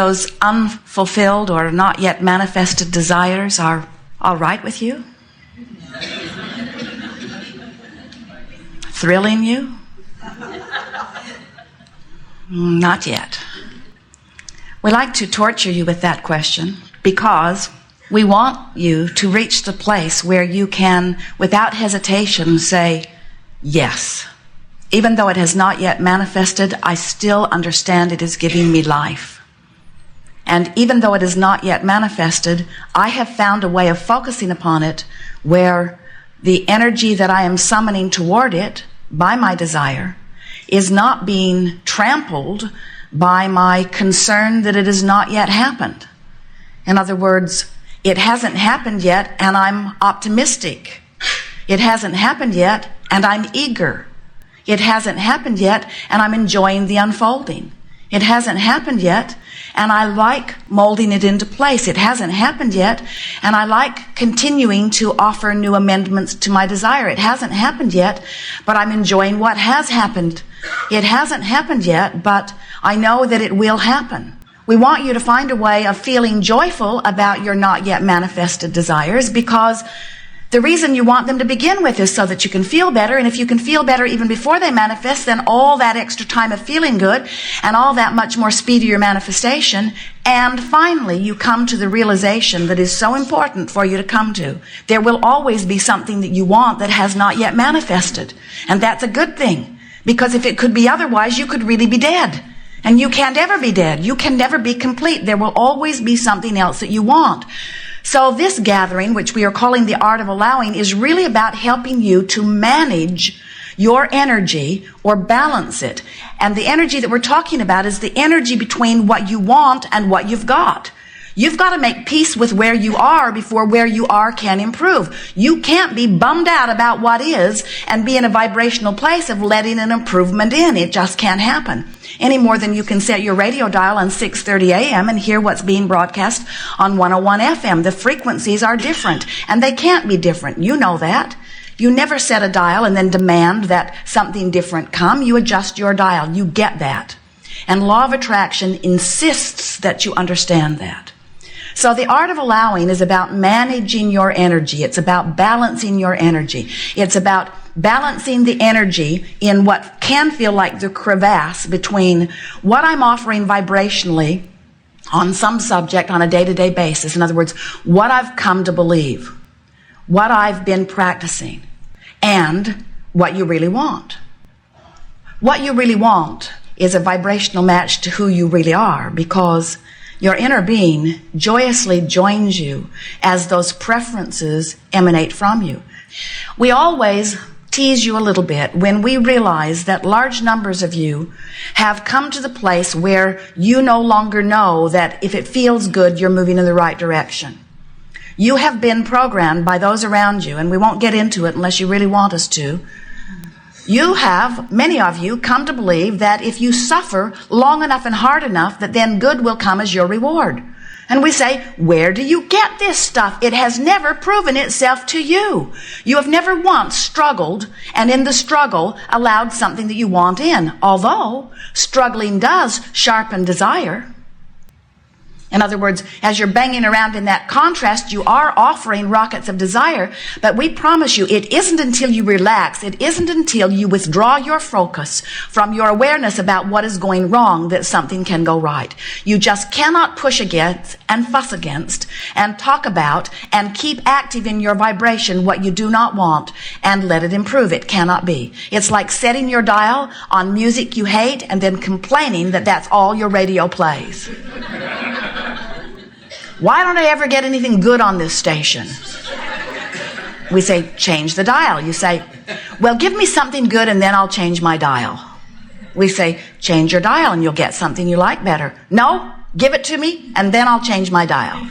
those unfulfilled or not yet manifested desires are all right with you? Thrilling you? Not yet. We like to torture you with that question because we want you to reach the place where you can, without hesitation, say, yes. Even though it has not yet manifested, I still understand it is giving me life. And even though it is not yet manifested, I have found a way of focusing upon it where the energy that I am summoning toward it by my desire is not being trampled by my concern that it has not yet happened. In other words, it hasn't happened yet and I'm optimistic. It hasn't happened yet and I'm eager. It hasn't happened yet and I'm enjoying the unfolding. It hasn't happened yet and I like molding it into place. It hasn't happened yet and I like continuing to offer new amendments to my desire. It hasn't happened yet, but I'm enjoying what has happened. It hasn't happened yet, but I know that it will happen. We want you to find a way of feeling joyful about your not yet manifested desires, because the reason you want them to begin with is so that you can feel better. And if you can feel better even before they manifest, then all that extra time of feeling good and all that much more speedier manifestation. And finally, you come to the realization that is so important for you to come to. There will always be something that you want that has not yet manifested. And that's a good thing, because if it could be otherwise, you could really be dead. And you can't ever be dead. You can never be complete. There will always be something else that you want. So this gathering, which we are calling the Art of Allowing, is really about helping you to manage your energy or balance it. And the energy that we're talking about is the energy between what you want and what you've got. You've got to make peace with where you are before where you are can improve. You can't be bummed out about what is and be in a vibrational place of letting an improvement in. It just can't happen. Any more than you can set your radio dial on 6:30 a.m. and hear what's being broadcast on 101 FM. The frequencies are different, and they can't be different. You know that. You never set a dial and then demand that something different come. You adjust your dial. You get that. And law of attraction insists that you understand that. So the art of allowing is about managing your energy. It's about balancing your energy. It's about balancing the energy in what can feel like the crevasse between what I'm offering vibrationally on some subject on a day-to-day basis. In other words, what I've come to believe, what I've been practicing, and what you really want. What you really want is a vibrational match to who you really are, because your inner being joyously joins you as those preferences emanate from you. We always tease you a little bit when we realize that large numbers of you have come to the place where you no longer know that if it feels good, you're moving in the right direction. You have been programmed by those around you, and we won't get into it unless you really want us to. You have, many of you, come to believe that if you suffer long enough and hard enough, that then good will come as your reward. And we say, where do you get this stuff? It has never proven itself to you. You have never once struggled, and in the struggle allowed something that you want in, although struggling does sharpen desire. In other words, as you're banging around in that contrast, you are offering rockets of desire, but we promise you it isn't until you relax, it isn't until you withdraw your focus from your awareness about what is going wrong that something can go right. You just cannot push against and fuss against and talk about and keep active in your vibration what you do not want and let it improve. It cannot be. It's like setting your dial on music you hate and then complaining that that's all your radio plays. Why don't I ever get anything good on this station? We say, change the dial. You say, well, give me something good and then I'll change my dial. We say, change your dial and you'll get something you like better. No, give it to me and then I'll change my dial.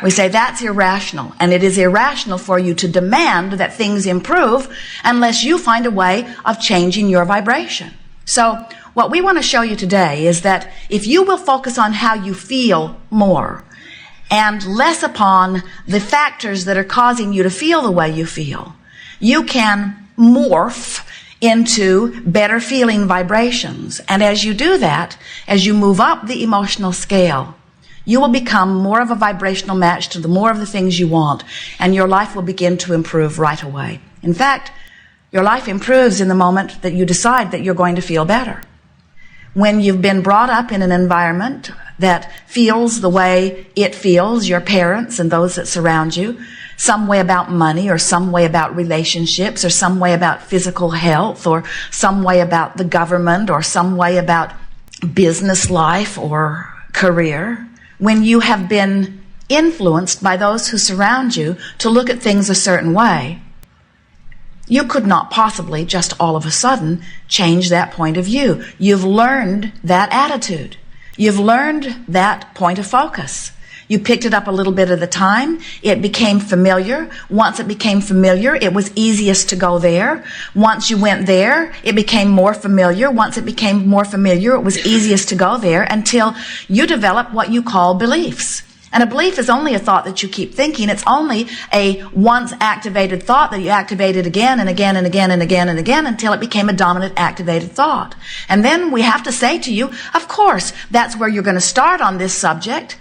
We say, that's irrational. And it is irrational for you to demand that things improve unless you find a way of changing your vibration. So what we want to show you today is that if you will focus on how you feel more, and less upon the factors that are causing you to feel the way you feel, you can morph into better feeling vibrations. And as you do that, as you move up the emotional scale, you will become more of a vibrational match to the more of the things you want, and your life will begin to improve right away. In fact, your life improves in the moment that you decide that you're going to feel better. When you've been brought up in an environment that feels the way it feels, your parents and those that surround you, some way about money or some way about relationships or some way about physical health or some way about the government or some way about business life or career, when you have been influenced by those who surround you to look at things a certain way, you could not possibly just all of a sudden change that point of view. You've learned that attitude. You've learned that point of focus. You picked it up a little bit at a time. It became familiar. Once it became familiar, it was easiest to go there. Once you went there, it became more familiar. Once it became more familiar, it was easiest to go there until you develop what you call beliefs. And a belief is only a thought that you keep thinking. It's only a once activated thought that you activated again and again and again and again and again until it became a dominant activated thought. And then we have to say to you, of course, that's where you're going to start on this subject.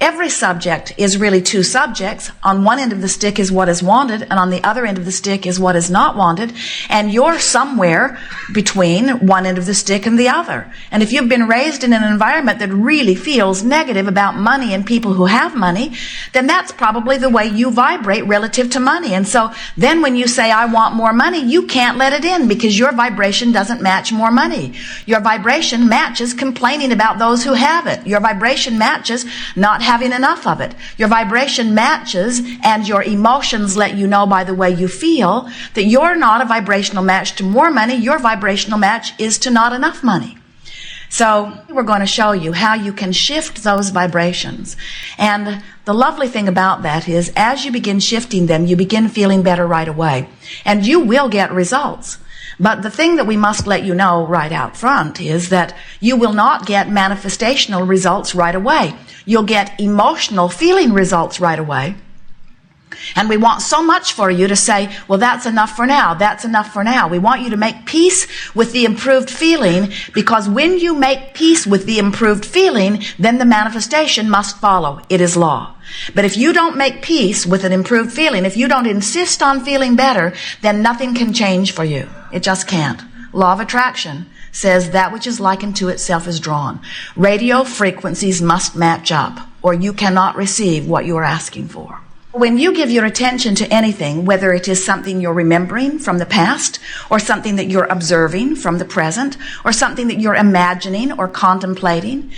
Every subject is really two subjects. On one end of the stick is what is wanted, and on the other end of the stick is what is not wanted. And you're somewhere between one end of the stick and the other. And if you've been raised in an environment that really feels negative about money and people who have money, then that's probably the way you vibrate relative to money. And so then when you say, I want more money, you can't let it in because your vibration doesn't match more money. Your vibration matches complaining about those who have it. Your vibration matches not having enough of it. Your vibration matches and your emotions let you know by the way you feel that you're not a vibrational match to more money. Your vibrational match is to not enough money. So we're going to show you how you can shift those vibrations. And the lovely thing about that is as you begin shifting them, you begin feeling better right away. And you will get results. But the thing that we must let you know right out front is that you will not get manifestational results right away. You'll get emotional feeling results right away. And we want so much for you to say, well, that's enough for now. That's enough for now. We want you to make peace with the improved feeling, because when you make peace with the improved feeling, then the manifestation must follow. It is law. But if you don't make peace with an improved feeling, if you don't insist on feeling better, then nothing can change for you. It just can't. Law of attraction says that which is likened to itself is drawn. Radio frequencies must match up, or you cannot receive what you are asking for. When you give your attention to anything, whether it is something you're remembering from the past, or something that you're observing from the present, or something that you're imagining or contemplating,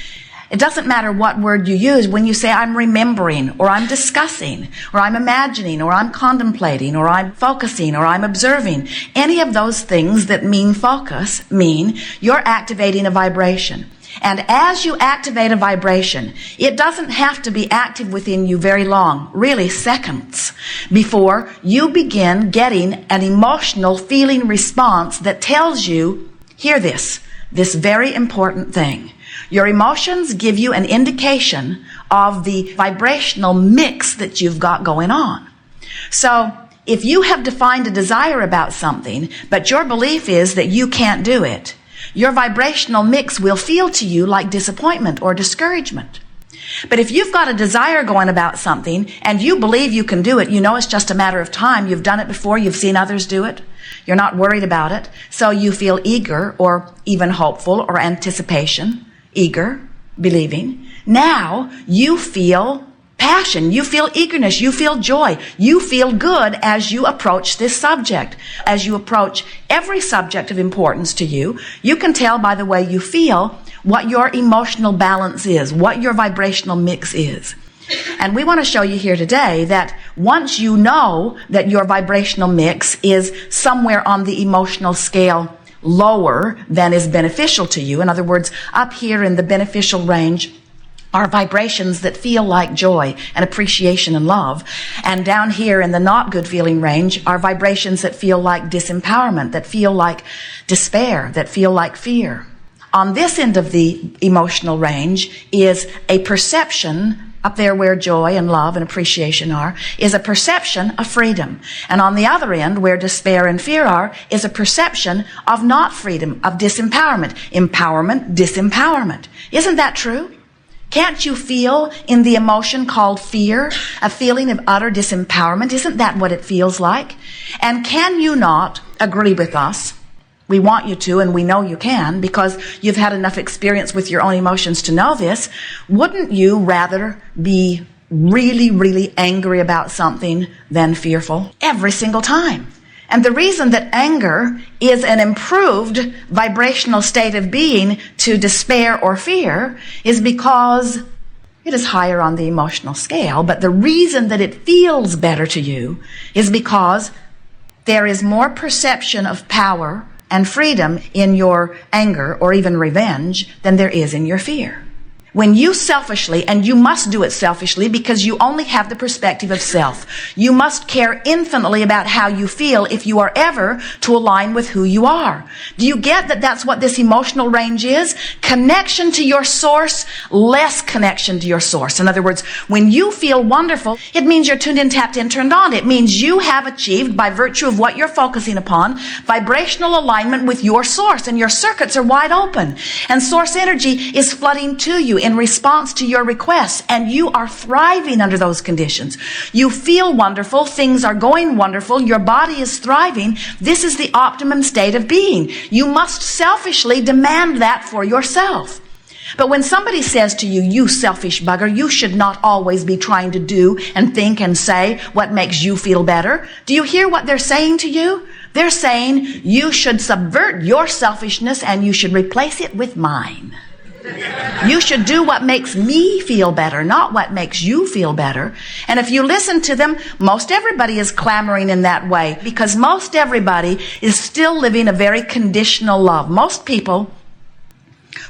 it doesn't matter what word you use. When you say, I'm remembering, or I'm discussing, or I'm imagining, or I'm contemplating, or I'm focusing, or I'm observing, any of those things that mean focus mean you're activating a vibration. And as you activate a vibration, it doesn't have to be active within you very long, really seconds, before you begin getting an emotional feeling response that tells you, hear this very important thing. Your emotions give you an indication of the vibrational mix that you've got going on. So if you have defined a desire about something, but your belief is that you can't do it, your vibrational mix will feel to you like disappointment or discouragement. But if you've got a desire going about something and you believe you can do it, you know it's just a matter of time. You've done it before. You've seen others do it. You're not worried about it. So you feel eager or even hopeful or anticipation, eager, believing. Now you feel passion. You feel eagerness. You feel joy. You feel good as you approach this subject. As you approach every subject of importance to you, you can tell by the way you feel what your emotional balance is, what your vibrational mix is. And we want to show you here today that once you know that your vibrational mix is somewhere on the emotional scale lower than is beneficial to you, in other words, up here in the beneficial range are vibrations that feel like joy and appreciation and love. And down here in the not good feeling range are vibrations that feel like disempowerment, that feel like despair, that feel like fear. On this end of the emotional range is a perception up there where joy and love and appreciation are, is a perception of freedom. And on the other end, where despair and fear are, is a perception of not freedom, of disempowerment. Empowerment, disempowerment. Isn't that true? Can't you feel in the emotion called fear a feeling of utter disempowerment? Isn't that what it feels like? And can you not agree with us? We want you to, and we know you can, because you've had enough experience with your own emotions to know this. Wouldn't you rather be really, really angry about something than fearful? Every single time. And the reason that anger is an improved vibrational state of being to despair or fear is because it is higher on the emotional scale. But the reason that it feels better to you is because there is more perception of power and freedom in your anger or even revenge than there is in your fear. When you selfishly, and you must do it selfishly because you only have the perspective of self, you must care infinitely about how you feel if you are ever to align with who you are. Do you get that that's what this emotional range is? Connection to your source, less connection to your source. In other words, when you feel wonderful, it means you're tuned in, tapped in, turned on. It means you have achieved, by virtue of what you're focusing upon, vibrational alignment with your source, and your circuits are wide open. And source energy is flooding to you in response to your requests, and you are thriving under those conditions. You feel wonderful, things are going wonderful, your body is thriving. This is the optimum state of being. You must selfishly demand that for yourself. But when somebody says to you, you selfish bugger, you should not always be trying to do and think and say what makes you feel better. Do you hear what they're saying to you? They're saying you should subvert your selfishness and you should replace it with mine. You should do what makes me feel better, not what makes you feel better. And if you listen to them, most everybody is clamoring in that way, because most everybody is still living a very conditional love. Most people,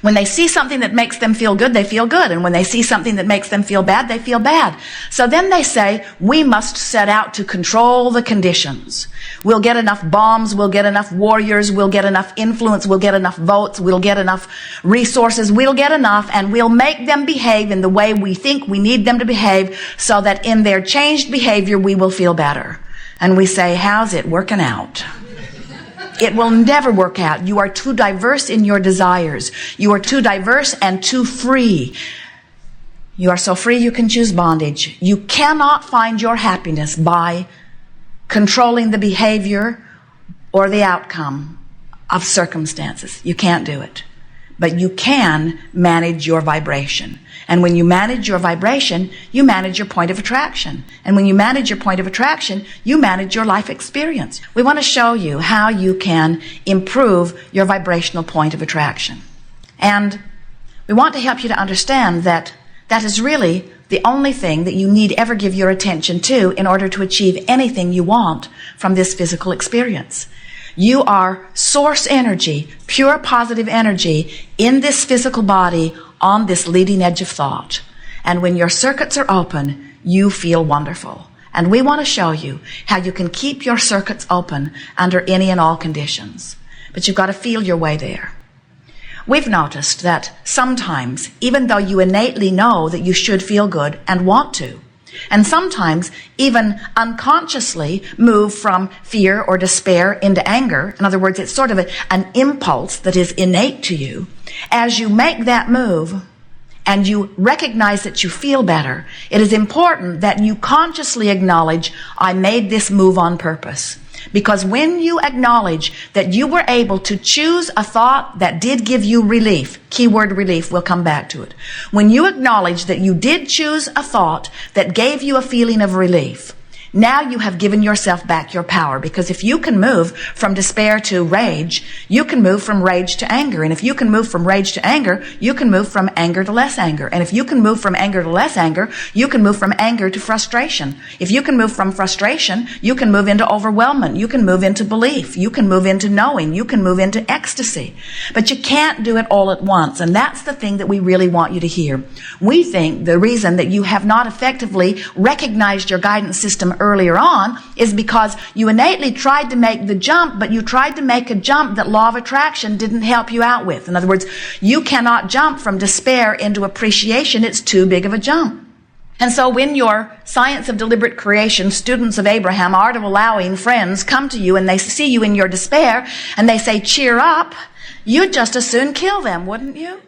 when they see something that makes them feel good, they feel good. And when they see something that makes them feel bad, they feel bad. So then they say, we must set out to control the conditions. We'll get enough bombs, we'll get enough warriors, we'll get enough influence, we'll get enough votes, we'll get enough resources, we'll get enough, and we'll make them behave in the way we think we need them to behave, so that in their changed behavior we will feel better. And we say, how's it working out? It will never work out. You are too diverse in your desires. You are too diverse and too free. You are so free you can choose bondage. You cannot find your happiness by controlling the behavior or the outcome of circumstances. You can't do it. But you can manage your vibration. And when you manage your vibration, you manage your point of attraction. And when you manage your point of attraction, you manage your life experience. We want to show you how you can improve your vibrational point of attraction. And we want to help you to understand that that is really the only thing that you need ever give your attention to in order to achieve anything you want from this physical experience. You are source energy, pure positive energy in this physical body on this leading edge of thought. And when your circuits are open, you feel wonderful. And we want to show you how you can keep your circuits open under any and all conditions. But you've got to feel your way there. We've noticed that sometimes, even though you innately know that you should feel good and want to, and sometimes even unconsciously move from fear or despair into anger. In other words, it's sort of an impulse that is innate to you. As you make that move and you recognize that you feel better, it is important that you consciously acknowledge, I made this move on purpose. Because when you acknowledge that you were able to choose a thought that did give you relief, keyword relief, we'll come back to it. When you acknowledge that you did choose a thought that gave you a feeling of relief, now you have given yourself back your power. Because if you can move from despair to rage, you can move from rage to anger. And if you can move from rage to anger, you can move from anger to less anger. And if you can move from anger to less anger, you can move from anger to frustration. If you can move from frustration, you can move into overwhelmment. You can move into belief. You can move into knowing. You can move into ecstasy. But you can't do it all at once. And that's the thing that we really want you to hear. We think the reason that you have not effectively recognized your guidance system earlier on is because you innately tried to make the jump, but you tried to make a jump that law of attraction didn't help you out with. In other words, you cannot jump from despair into appreciation. It's too big of a jump. And so when your science of deliberate creation students of Abraham, art of allowing friends come to you and they see you in your despair and they say, cheer up, you'd just as soon kill them, wouldn't you?